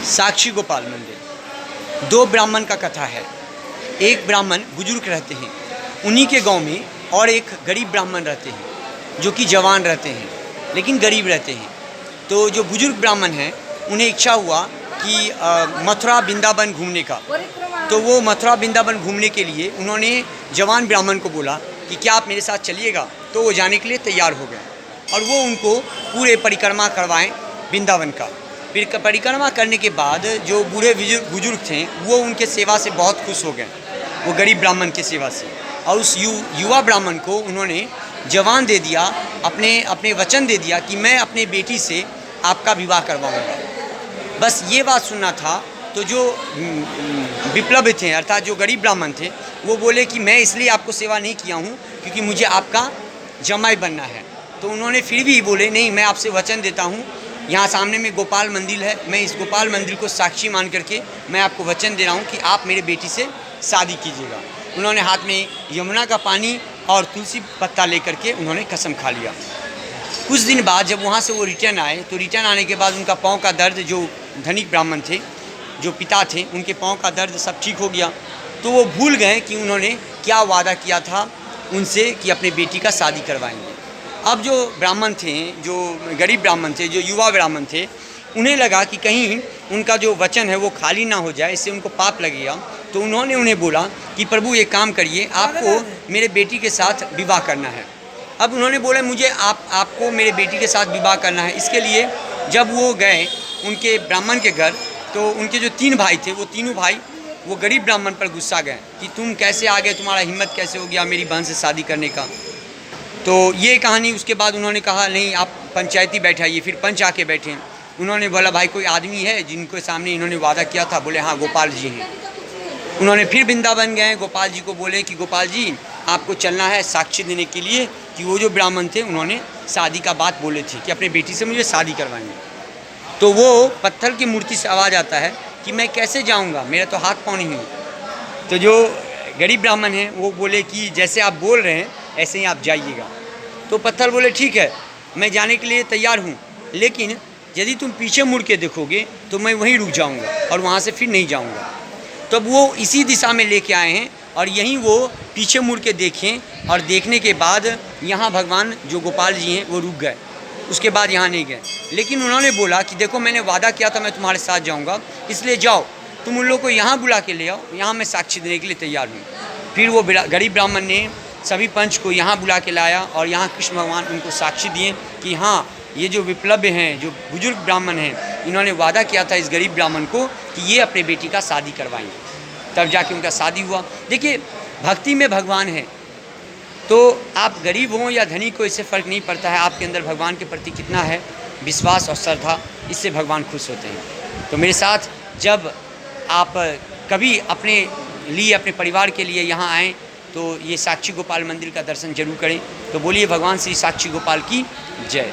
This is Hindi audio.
साक्षी गोपाल मंदिर। दो ब्राह्मण का कथा है। एक ब्राह्मण बुजुर्ग रहते हैं उन्हीं के गांव में, और एक गरीब ब्राह्मण रहते हैं जो कि जवान रहते हैं लेकिन गरीब रहते हैं। तो जो बुजुर्ग ब्राह्मण हैं उन्हें इच्छा हुआ कि मथुरा वृंदावन घूमने का। तो वो मथुरा वृंदावन घूमने के लिए उन्होंने जवान ब्राह्मण को बोला कि क्या आप मेरे साथ चलिएगा। तो वो जाने के लिए तैयार हो गए और वो उनको पूरे परिक्रमा करवाएं वृंदावन का। फिर परिक्रमा करने के बाद जो बूढ़े बुजुर्ग थे वो उनके सेवा से बहुत खुश हो गए, वो गरीब ब्राह्मण की सेवा से। और उस युवा ब्राह्मण को उन्होंने जवान दे दिया, अपने वचन दे दिया कि मैं अपने बेटी से आपका विवाह करवाऊंगा। बस ये बात सुनना था। तो जो विप्लव थे अर्थात जो गरीब ब्राह्मण थे वो बोले कि मैं इसलिए आपको सेवा नहीं किया हूँ क्योंकि मुझे आपका जमाई बनना है। तो उन्होंने फिर भी बोले नहीं, मैं आपसे वचन देता हूँ, यहाँ सामने में गोपाल मंदिर है, मैं इस गोपाल मंदिर को साक्षी मान करके मैं आपको वचन दे रहा हूँ कि आप मेरे बेटी से शादी कीजिएगा। उन्होंने हाथ में यमुना का पानी और तुलसी पत्ता लेकर के उन्होंने कसम खा लिया। कुछ दिन बाद जब वहाँ से वो रिटर्न आए तो रिटर्न आने के बाद उनका पाँव का दर्द, जो धनिक ब्राह्मण थे, जो पिता थे, उनके पाँव का दर्द सब ठीक हो गया। तो वो भूल गए कि उन्होंने क्या वादा किया था उनसे कि अपने बेटी का शादी करवाएंगे। अब जो ब्राह्मण थे, जो गरीब ब्राह्मण थे, जो युवा ब्राह्मण थे, उन्हें लगा कि कहीं उनका जो वचन है वो खाली ना हो जाए, इससे उनको पाप लगेगा। तो उन्होंने उन्हें बोला कि प्रभु एक काम करिए, आपको मेरे बेटी के साथ विवाह करना है। अब उन्होंने बोला मुझे आपको मेरे बेटी के साथ विवाह करना है। इसके लिए जब वो गए उनके ब्राह्मण के घर तो उनके जो 3 भाई थे वो तीनों भाई वो गरीब ब्राह्मण पर गुस्सा गए कि तुम कैसे आ गए, तुम्हारा हिम्मत कैसे हो गया मेरी बहन से शादी करने का। तो ये कहानी, उसके बाद उन्होंने कहा नहीं आप पंचायती बैठाइए। फिर पंच आके बैठे। उन्होंने बोला भाई कोई आदमी है जिनके सामने इन्होंने वादा किया था। बोले हाँ गोपाल जी हैं। उन्होंने फिर वृंदावन गए, गोपाल जी को बोले कि गोपाल जी आपको चलना है साक्षी देने के लिए कि वो जो ब्राह्मण थे उन्होंने शादी का बात बोले थे कि अपनी बेटी से मुझे शादी करवाएंगे। तो वो पत्थर की मूर्ति से आवाज़ आता है कि मैं कैसे जाऊँगा, मेरा तो हाथ पाँव नहीं है। तो जो गरीब ब्राह्मण हैं वो बोले कि जैसे आप बोल रहे हैं ऐसे ही आप जाइएगा। तो पत्थर बोले ठीक है मैं जाने के लिए तैयार हूँ, लेकिन यदि तुम पीछे मुड़ के देखोगे तो मैं वहीं रुक जाऊँगा और वहाँ से फिर नहीं जाऊँगा। तब वो इसी दिशा में लेके आए हैं और यहीं वो पीछे मुड़ के देखें और देखने के बाद यहाँ भगवान जो गोपाल जी हैं वो रुक गए। उसके बाद यहाँ नहीं गए, लेकिन उन्होंने बोला कि देखो मैंने वादा किया था मैं तुम्हारे साथ जाऊँगा, इसलिए जाओ तुम उन लोग को यहाँ बुला के ले आओ, यहाँ मैं साक्षी देने के लिए तैयार हूँ। फिर वो गरीब ब्राह्मण ने सभी पंच को यहाँ बुला के लाया और यहाँ कृष्ण भगवान उनको साक्षी दिए कि हाँ ये जो विप्लव हैं, जो बुजुर्ग ब्राह्मण हैं, इन्होंने वादा किया था इस गरीब ब्राह्मण को कि ये अपने बेटी का शादी करवाएंगे। तब जाके उनका शादी हुआ। देखिए भक्ति में भगवान है, तो आप गरीब हों या धनी को इससे फ़र्क नहीं पड़ता है। आपके अंदर भगवान के प्रति कितना है विश्वास और श्रद्धा, इससे भगवान खुश होते हैं। तो मेरे साथ जब आप कभी अपने लिए, अपने परिवार के लिए यहाँ आएँ तो ये साक्षी गोपाल मंदिर का दर्शन जरूर करें। तो बोलिए भगवान श्री साक्षी गोपाल की जय।